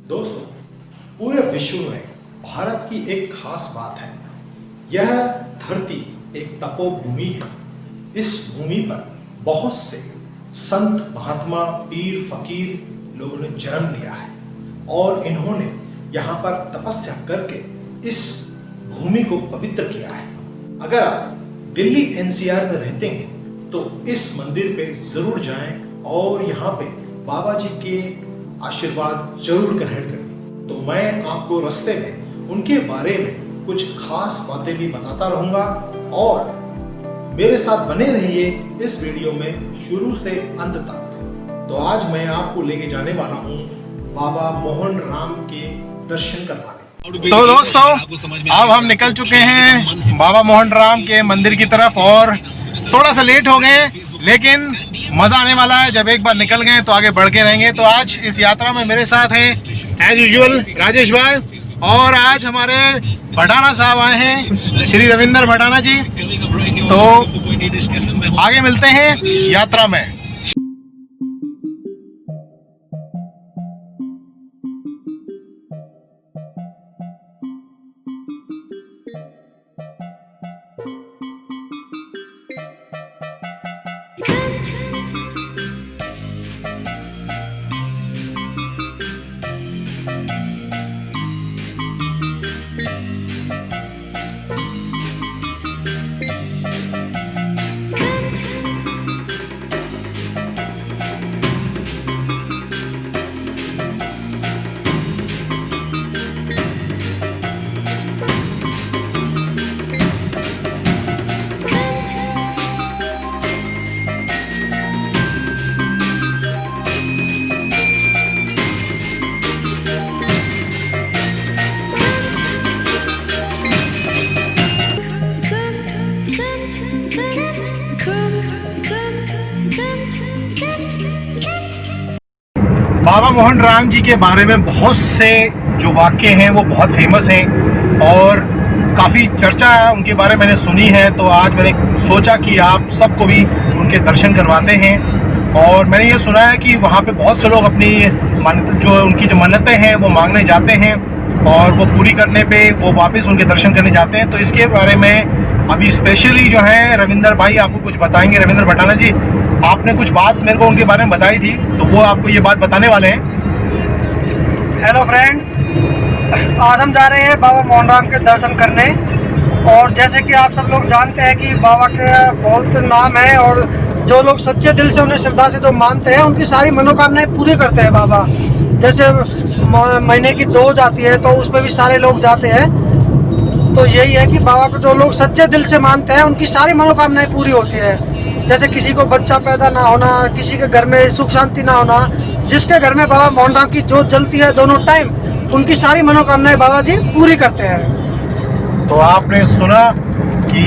दोस्तों, पूरे विश्व में भारत की एक खास बात है। यह धरती एक तपोभूमि है। इस भूमि पर बहुत से संत, महात्मा, पीर, फकीर लोगों ने जन्म लिया है और इन्होंने यहाँ पर तपस्या करके इस भूमि को पवित्र किया है। अगर आप दिल्ली एनसीआर में रहते हैं तो इस मंदिर पे जरूर जाएं और यहाँ पे बाबा जी के आशीर्वाद जरूर ग्रहण करें। तो मैं आपको रास्ते में उनके बारे में कुछ खास बातें भी बताता रहूंगा और मेरे साथ बने रहिए इस वीडियो में शुरू से अंत तक। तो आज मैं आपको लेके जाने वाला हूँ बाबा मोहन राम के दर्शन करवाने। तो दोस्तों, अब हम निकल चुके हैं बाबा मोहन राम के मंदिर की तरफ और थोड़ा सा लेट हो गए, लेकिन मजा आने वाला है। जब एक बार निकल गए तो आगे बढ़ के रहेंगे। तो आज इस यात्रा में मेरे साथ हैं एज यूजुअल राजेश भाई और आज हमारे भटाना साहब आए हैं, श्री रविंदर भटाना जी। तो आगे मिलते हैं यात्रा में। बाबा मोहन राम जी के बारे में बहुत से जो वाक्य हैं वो बहुत फेमस हैं और काफ़ी चर्चा उनके बारे में मैंने सुनी है। तो आज मैंने सोचा कि आप सबको भी उनके दर्शन करवाते हैं। और मैंने ये सुना है कि वहाँ पे बहुत से लोग अपनी उनकी जो मन्नतें हैं वो मांगने जाते हैं और वो पूरी करने पे वो वापस उनके दर्शन करने जाते हैं। तो इसके बारे में अभी स्पेशली जो है रविंदर भाई आपको कुछ बताएंगे। रविंदर भटाना जी, आपने कुछ बात मेरे को उनके बारे में बताई थी, तो वो आपको ये बात बताने वाले हैं। हेलो फ्रेंड्स, आज हम जा रहे हैं बाबा मोहन राम के दर्शन करने। और जैसे कि आप सब लोग जानते हैं कि बाबा के बहुत नाम है और जो लोग सच्चे दिल से उन्हें श्रद्धा से जो मानते हैं उनकी सारी मनोकामनाएं पूरी करते हैं बाबा। जैसे महीने की डोज आती है तो उस पर भी सारे लोग जाते हैं। तो यही है कि बाबा को जो लोग सच्चे दिल से मानते हैं उनकी सारी मनोकामनाएं पूरी होती है। जैसे किसी को बच्चा पैदा ना होना, किसी के घर में सुख शांति ना होना, जिसके घर में बाबा मोहन राम की जोत जलती है दोनों टाइम, उनकी सारी मनोकामनाएं बाबा जी पूरी करते हैं। तो आपने सुना कि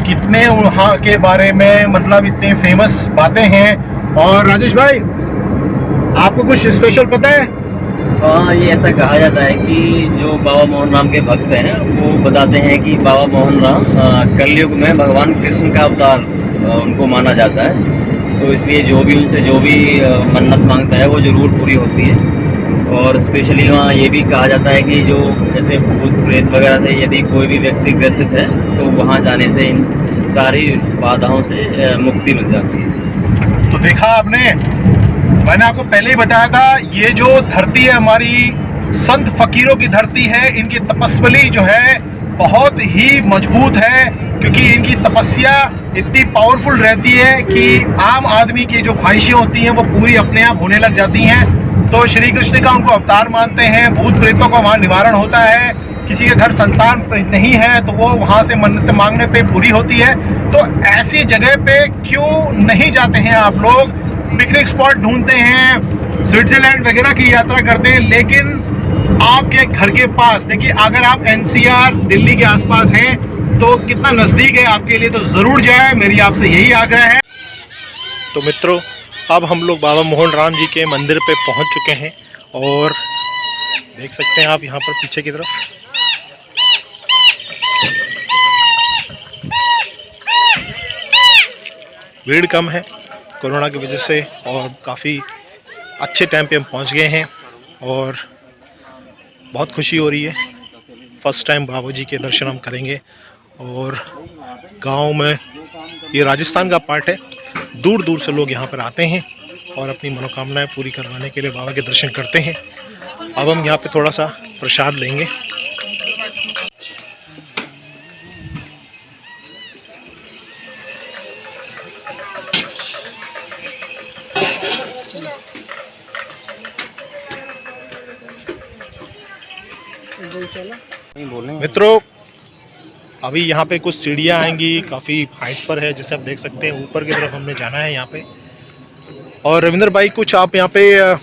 कितने वहाँ के बारे में मतलब इतने फेमस बातें हैं। और राजेश भाई, आपको कुछ स्पेशल पता है? हाँ, ये ऐसा कहा जाता है कि जो बाबा मोहन राम के भक्त हैं वो बताते हैं कि बाबा मोहन राम कलयुग में भगवान कृष्ण का अवतार उनको माना जाता है। तो इसलिए जो भी उनसे जो भी मन्नत मांगता है वो ज़रूर पूरी होती है। और स्पेशली वहाँ ये भी कहा जाता है कि जो जैसे भूत प्रेत वगैरह से यदि कोई भी व्यक्ति ग्रसित है तो वहाँ जाने से इन सारी बाधाओं से मुक्ति मिल जाती है। तो देखा आपने, मैंने आपको पहले ही बताया था, ये जो धरती है हमारी संत फकीरों की धरती है। इनकी तपस्वी जो है बहुत ही मजबूत है, क्योंकि इनकी तपस्या इतनी पावरफुल रहती है कि आम आदमी की जो ख्वाहिशें होती हैं वो पूरी अपने आप होने लग जाती हैं। तो श्री कृष्ण का उनको अवतार मानते हैं। भूत प्रेतों का वहाँ निवारण होता है। किसी के घर संतान नहीं है तो वो वहाँ से मन्नत मांगने पे पूरी होती है। तो ऐसी जगह पे क्यों नहीं जाते हैं आप लोग? पिकनिक स्पॉट ढूंढते हैं, स्विट्जरलैंड वगैरह की यात्रा करते हैं, लेकिन आपके घर के पास देखिए, अगर आप एनसीआर दिल्ली के आसपास हैं तो कितना नज़दीक है आपके लिए, तो ज़रूर जाए, मेरी आपसे यही आग्रह है। तो मित्रों, अब हम लोग बाबा मोहन राम जी के मंदिर पे पहुंच चुके हैं और देख सकते हैं आप यहाँ पर पीछे की तरफ भीड़ कम है कोरोना की वजह से, और काफ़ी अच्छे टाइम पे हम पहुंच गए हैं और बहुत खुशी हो रही है। फर्स्ट टाइम बाबा जी के दर्शन हम करेंगे और गांव में, ये राजस्थान का पार्ट है, दूर दूर से लोग यहाँ पर आते हैं और अपनी मनोकामनाएं पूरी करवाने के लिए बाबा के दर्शन करते हैं। अब हम यहाँ पे थोड़ा सा प्रसाद लेंगे। मित्रों, अभी यहाँ पे कुछ सीढ़ियाँ आएंगी, काफ़ी हाइट पर है, जैसे आप देख सकते हैं। ऊपर की तरफ हमने जाना है यहाँ पे। और रविंद्र भाई, कुछ आप यहाँ पे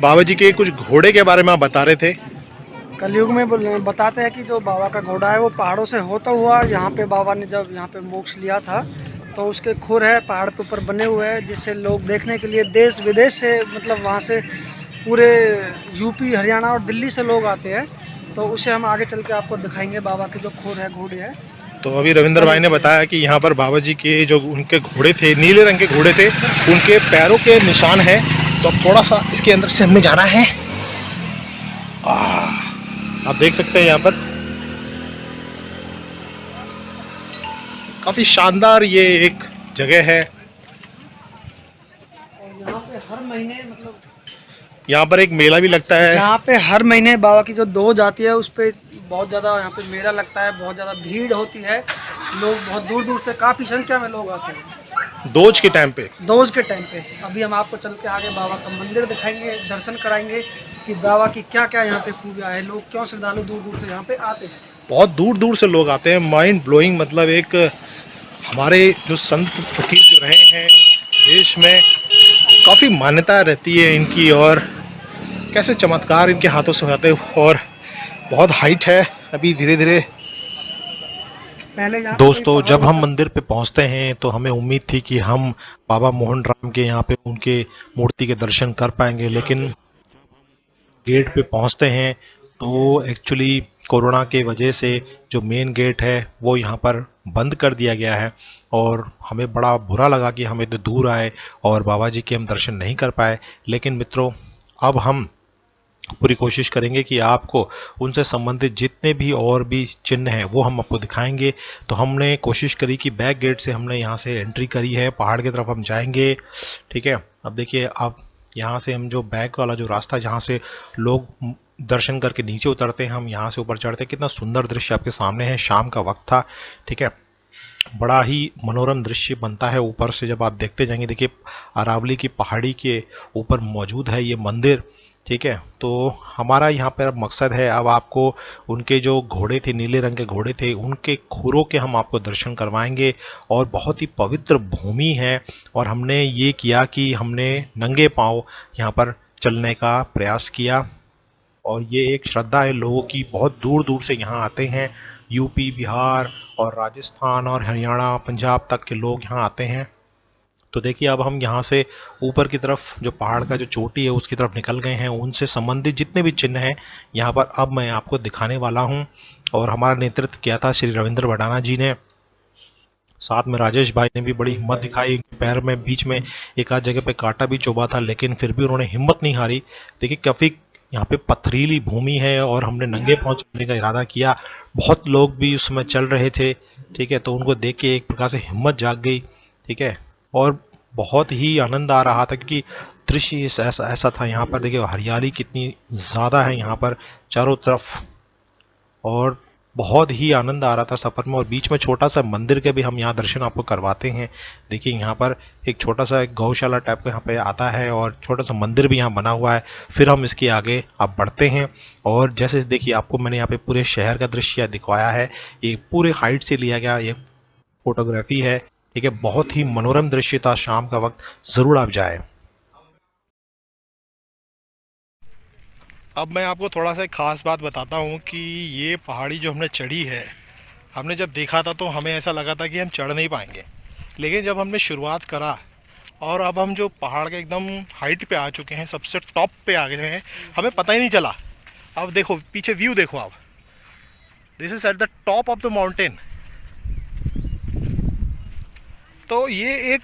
बाबा जी के कुछ घोड़े के बारे में आप बता रहे थे। कलयुग में बताते हैं कि जो बाबा का घोड़ा है वो पहाड़ों से होता हुआ यहाँ पे बाबा ने जब यहाँ पे मोक्ष लिया था तो उसके खुर है पहाड़ के ऊपर बने हुए हैं, जिससे लोग देखने के लिए देश विदेश से, मतलब वहाँ से पूरे यूपी, हरियाणा और दिल्ली से लोग आते हैं। तो उसे हम आगे चल के आपको दिखाएंगे, बाबा के जो खुर है, घोड़े है। तो अभी रविंद्र भाई ने बताया कि यहाँ पर बाबा जी के जो उनके घोड़े थे, नीले रंग के घोड़े थे, उनके पैरों के निशान है। तो अब थोड़ा सा इसके अंदर से हमें जाना है। आप देख सकते हैं यहाँ पर काफी शानदार ये एक जगह है। और यहाँ पे हर महीने, मतलब यहाँ पर एक मेला भी लगता है। यहाँ पे हर महीने बाबा की जो दोज आती है उस पे बहुत ज़्यादा यहाँ पे मेला लगता है, बहुत ज़्यादा भीड़ होती है। लोग बहुत दूर दूर से, काफ़ी संख्या में लोग आते हैं दोज के टाइम पे। दोज के टाइम पे। अभी हम आपको चल के आगे बाबा का मंदिर दिखाएंगे, दर्शन कराएंगे कि बाबा की क्या क्या यहाँ पे पूजा है, लोग क्यों श्रद्धालु दूर दूर से यहाँ पे आते हैं। बहुत दूर दूर से लोग आते हैं। माइंड ब्लोइंग, मतलब एक हमारे जो संत फकीर जो रहे हैं इस देश में, काफ़ी मान्यता रहती है इनकी, और कैसे चमत्कार इनके हाथों से होते हैं। और बहुत हाइट है। अभी धीरे धीरे दोस्तों, जब हम मंदिर पे पहुंचते हैं तो हमें उम्मीद थी कि हम बाबा मोहन राम के यहाँ पे उनके मूर्ति के दर्शन कर पाएंगे, लेकिन गेट पे पहुंचते हैं तो एक्चुअली कोरोना के वजह से जो मेन गेट है वो यहाँ पर बंद कर दिया गया है। और हमें बड़ा बुरा लगा कि हम इतने दूर आए और बाबा जी के हम दर्शन नहीं कर पाए। लेकिन मित्रों, अब हम पूरी कोशिश करेंगे कि आपको उनसे संबंधित जितने भी और भी चिन्ह हैं वो हम आपको दिखाएंगे। तो हमने कोशिश करी कि बैक गेट से हमने यहाँ से एंट्री करी है, पहाड़ की तरफ हम जाएंगे। ठीक है, अब देखिए, अब यहाँ से हम जो बैक वाला जो रास्ता जहाँ से लोग दर्शन करके नीचे उतरते हैं, हम यहाँ से ऊपर चढ़ते हैं। कितना सुंदर दृश्य आपके सामने है। शाम का वक्त था, ठीक है, बड़ा ही मनोरम दृश्य बनता है ऊपर से जब आप देखते जाएंगे। देखिए, अरावली की पहाड़ी के ऊपर मौजूद है ये मंदिर, ठीक है। तो हमारा यहाँ पर अब मकसद है, अब आपको उनके जो घोड़े थे, नीले रंग के घोड़े थे, उनके खुरों के हम आपको दर्शन करवाएंगे। और बहुत ही पवित्र भूमि है, और हमने ये किया कि हमने नंगे पांव यहाँ पर चलने का प्रयास किया। और ये एक श्रद्धा है लोगों की, बहुत दूर दूर से यहाँ आते हैं। यूपी, बिहार और राजस्थान और हरियाणा, पंजाब तक के लोग यहाँ आते हैं। तो देखिए, अब हम यहाँ से ऊपर की तरफ जो पहाड़ का जो चोटी है उसकी तरफ निकल गए हैं। उनसे संबंधित जितने भी चिन्ह हैं यहाँ पर अब मैं आपको दिखाने वाला हूँ। और हमारा नेतृत्व किया था श्री रविंद्र भडाना जी ने, साथ में राजेश भाई ने भी बड़ी हिम्मत दिखाई। पैर में बीच में एक आध जगह पे कांटा भी चुभा था, लेकिन फिर भी उन्होंने हिम्मत नहीं हारी। देखिए, काफ़ी यहाँ पे पथरीली भूमि है और हमने नंगे पांव चलने का इरादा किया। बहुत लोग भी उस समय चल रहे थे, ठीक है, तो उनको देख के एक प्रकार से हिम्मत जाग गई, ठीक है। और बहुत ही आनंद आ रहा था क्योंकि दृश्य ऐसा था। यहाँ पर देखिए, हरियाली कितनी ज़्यादा है यहाँ पर चारों तरफ, और बहुत ही आनंद आ रहा था सफ़र में। और बीच में छोटा सा मंदिर के भी हम यहाँ दर्शन आपको करवाते हैं। देखिए, यहाँ पर एक छोटा सा एक गौशाला टाइप का यहाँ पे आता है, और छोटा सा मंदिर भी यहाँ बना हुआ है। फिर हम इसके आगे आप बढ़ते हैं, और जैसे देखिए, आपको मैंने यहाँ पे पूरे शहर का दृश्य दिखवाया है। ये पूरे हाइट से लिया गया ये फोटोग्राफी है, ठीक है। बहुत ही मनोरम दृश्य था शाम का वक्त, ज़रूर आप जाएं। अब मैं आपको थोड़ा सा एक ख़ास बात बताता हूँ कि ये पहाड़ी जो हमने चढ़ी है, हमने जब देखा था तो हमें ऐसा लगा था कि हम चढ़ नहीं पाएंगे। लेकिन जब हमने शुरुआत करा और अब हम जो पहाड़ के एकदम हाइट पे आ चुके हैं, सबसे टॉप पे आ गए हैं, हमें पता ही नहीं चला। अब देखो पीछे व्यू देखो आप, this is at the top of the mountain. तो ये एक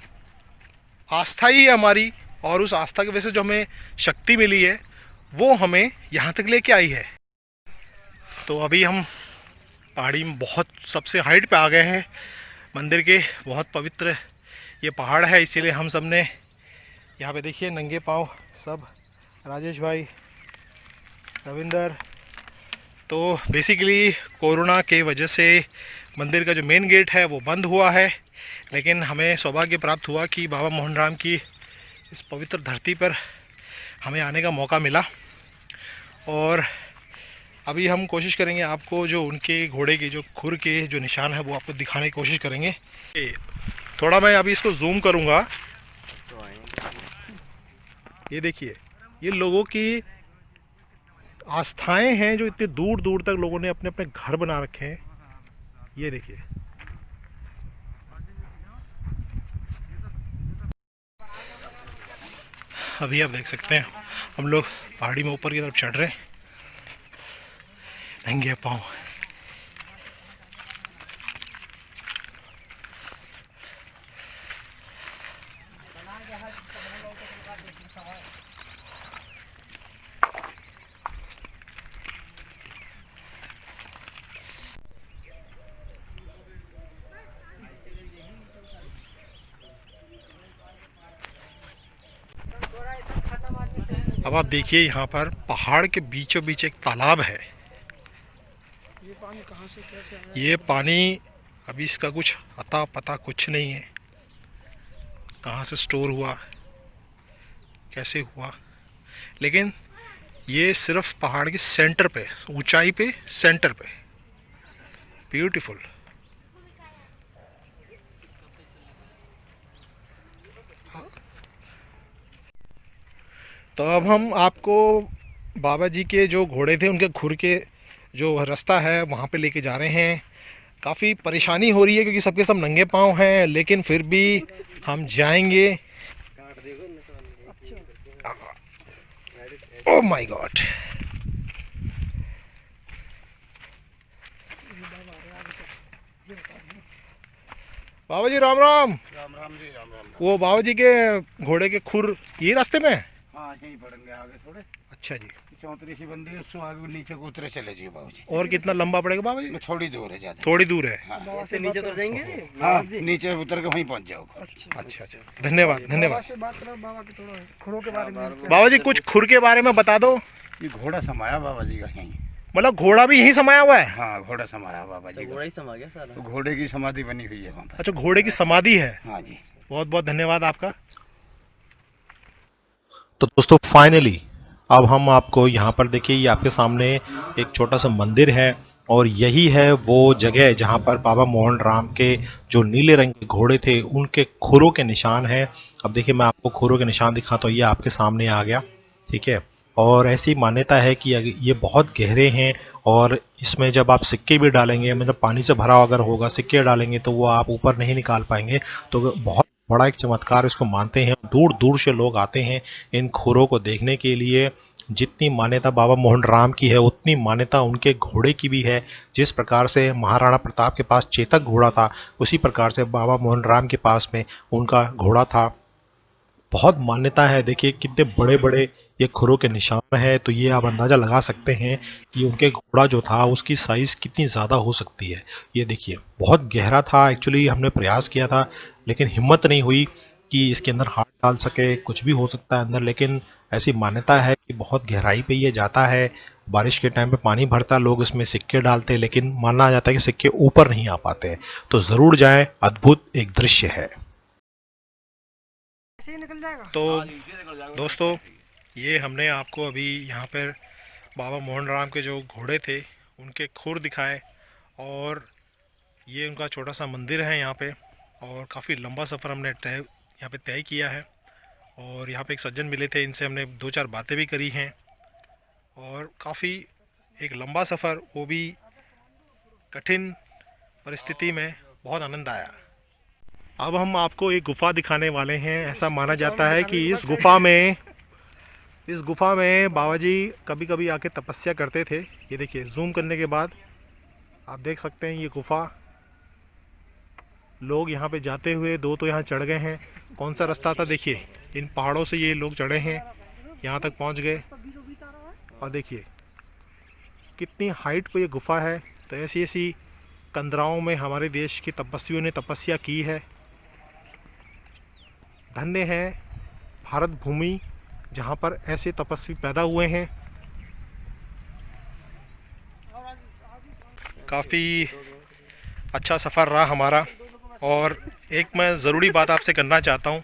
आस्था ही है हमारी, और उस आस्था की वजह से जो हमें शक्ति मिली है वो हमें यहाँ तक लेके आई है। तो अभी हम पहाड़ी में बहुत सबसे हाइट पे आ गए हैं मंदिर के। बहुत पवित्र ये पहाड़ है, इसीलिए हम सब ने यहाँ पे देखिए नंगे पाँव सब, राजेश भाई, रविंदर। तो बेसिकली कोरोना के वजह से मंदिर का जो मेन गेट है वो बंद हुआ है, लेकिन हमें सौभाग्य प्राप्त हुआ कि बाबा मोहन राम की इस पवित्र धरती पर हमें आने का मौका मिला। और अभी हम कोशिश करेंगे आपको जो उनके घोड़े के जो खुर के जो निशान है वो आपको दिखाने की कोशिश करेंगे। थोड़ा मैं अभी इसको जूम करूँगा। ये देखिए, ये लोगों की आस्थाएं हैं जो इतने दूर दूर तक लोगों ने अपने अपने घर बना रखे हैं। ये देखिए, अभी आप देख सकते हैं हम लोग पहाड़ी में ऊपर की तरफ चढ़ रहे हैं नंगे पाँव। अब आप देखिए यहाँ पर पहाड़ के बीचों बीच एक तालाब है। ये पानी कहाँ से कैसे आया? ये पानी अभी इसका कुछ अता पता कुछ नहीं है, कहाँ से स्टोर हुआ, कैसे हुआ, लेकिन ये सिर्फ पहाड़ के सेंटर पे, ऊंचाई पे, सेंटर पे, ब्यूटीफुल। तो अब हम आपको बाबा जी के जो घोड़े थे उनके खुर के जो रास्ता है वहाँ पे लेके जा रहे हैं। काफ़ी परेशानी हो रही है क्योंकि सबके सब नंगे पाँव हैं, लेकिन फिर भी हम जाएंगे। ओह माय गॉड, बाबा जी राम राम। राम राम जी, राम राम। वो बाबा जी के घोड़े के खुर यही रास्ते में है? हाँ, यहीं पड़ेंगे आगे थोड़े। अच्छा जी। 34 बंदी है, उससे आगे नीचे को उतरे चले जाइए बाबू जी। और कितना लंबा पड़ेगा बाबा जी? थोड़ी दूर है, ज्यादा थोड़ी दूर है। हाँ, से नीचे उतर जाएंगे। हाँ, नीचे उतर के वहीं पहुंच जाओगे। अच्छा अच्छा, धन्यवाद धन्यवाद। से बात करो बाबा के थोड़ा खुरों के बारे में। बाबा जी कुछ खुर के बारे में बता दो। ये घोड़ा समाया बाबा जी का यहीं। मतलब घोड़ा भी यहीं समाया हुआ है? हाँ, घोड़ा समाया बाबा जी का। घोड़ा ही समा गया सारा। तो घोड़े की समाधि बनी हुई है वहाँ पर। अच्छा, घोड़े की समाधि है। हाँ जी। बहुत बहुत धन्यवाद आपका। तो दोस्तों फाइनली अब हम आपको यहाँ पर देखिए, ये आपके सामने एक छोटा सा मंदिर है और यही है वो जगह जहाँ पर बाबा मोहन राम के जो नीले रंग के घोड़े थे उनके खुरों के निशान हैं। अब देखिए मैं आपको खुरों के निशान दिखा तो ये आपके सामने आ गया, ठीक है। और ऐसी मान्यता है कि ये बहुत गहरे हैं और इसमें जब आप सिक्के भी डालेंगे, मतलब पानी से भरा अगर होगा, सिक्के डालेंगे तो वो आप ऊपर नहीं निकाल पाएंगे। तो बहुत बड़ा एक चमत्कार इसको मानते हैं। दूर दूर से लोग आते हैं इन खुरों को देखने के लिए। जितनी मान्यता बाबा मोहन राम की है उतनी मान्यता उनके घोड़े की भी है। जिस प्रकार से महाराणा प्रताप के पास चेतक घोड़ा था, उसी प्रकार से बाबा मोहन राम के पास में उनका घोड़ा था। बहुत मान्यता है। देखिए कितने बड़े बड़े ये खुरों के निशान है, तो ये आप अंदाज़ा लगा सकते हैं कि उनके घोड़ा जो था उसकी साइज़ कितनी ज़्यादा हो सकती है। ये देखिए बहुत गहरा था। एक्चुअली हमने प्रयास किया था लेकिन हिम्मत नहीं हुई कि इसके अंदर हाथ डाल सके, कुछ भी हो सकता है अंदर। लेकिन ऐसी मान्यता है कि बहुत गहराई पे ये जाता है। बारिश के टाइम पे पानी भरता, लोग इसमें सिक्के डालते, लेकिन माना जाता है कि सिक्के ऊपर नहीं आ पाते। तो ज़रूर जाएं, अद्भुत एक दृश्य है। ऐसे ही निकल जाएगा। तो दोस्तों ये हमने आपको अभी यहाँ पर बाबा मोहन राम के जो घोड़े थे उनके खुर दिखाए, और ये उनका छोटा सा मंदिर है यहाँ पे। और काफ़ी लंबा सफ़र हमने यहाँ पे तय किया है। और यहाँ पे एक सज्जन मिले थे, इनसे हमने 2-4 बातें भी करी हैं। और काफ़ी एक लंबा सफ़र, वो भी कठिन परिस्थिति में, बहुत आनंद आया। अब हम आपको एक गुफ़ा दिखाने वाले हैं। ऐसा माना जाता है कि इस गुफ़ा में बाबा जी कभी कभी आके तपस्या करते थे। ये देखिए जूम करने के बाद आप देख सकते हैं ये गुफ़ा। लोग यहाँ पे जाते हुए दो तो यहाँ चढ़ गए हैं। कौन सा रास्ता था देखिए, इन पहाड़ों से ये लोग चढ़े हैं, यहाँ तक पहुँच गए। और देखिए कितनी हाइट पे ये गुफा है। तो ऐसी ऐसी कंदराओं में हमारे देश के तपस्वियों ने तपस्या की है। धन्य है भारत भूमि जहाँ पर ऐसे तपस्वी पैदा हुए हैं। काफ़ी अच्छा सफ़र रहा हमारा। और एक मैं ज़रूरी बात आपसे करना चाहता हूँ।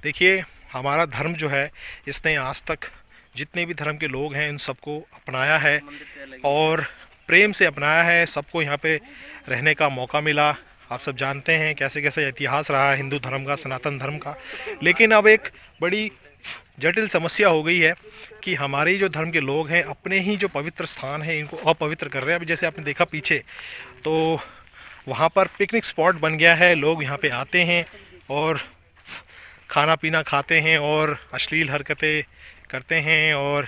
देखिए हमारा धर्म जो है, इसने आज तक जितने भी धर्म के लोग हैं इन सबको अपनाया है और प्रेम से अपनाया है। सबको यहाँ पे रहने का मौका मिला। आप सब जानते हैं कैसे कैसे इतिहास रहा है हिंदू धर्म का, सनातन धर्म का। लेकिन अब एक बड़ी जटिल समस्या हो गई है कि हमारे जो धर्म के लोग हैं अपने ही जो पवित्र स्थान है इनको अपवित्र कर रहे हैं। अभी जैसे आपने देखा पीछे, तो वहाँ पर पिकनिक स्पॉट बन गया है। लोग यहाँ पे आते हैं और खाना पीना खाते हैं और अश्लील हरकतें करते हैं और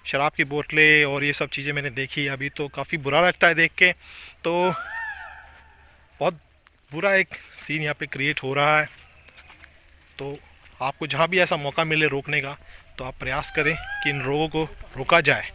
शराब की बोतलें और ये सब चीज़ें मैंने देखी। अभी तो काफ़ी बुरा लगता है देख के। तो बहुत बुरा एक सीन यहाँ पे क्रिएट हो रहा है। तो आपको जहाँ भी ऐसा मौका मिले रोकने का, तो आप प्रयास करें कि इन लोगों को रोका जाए।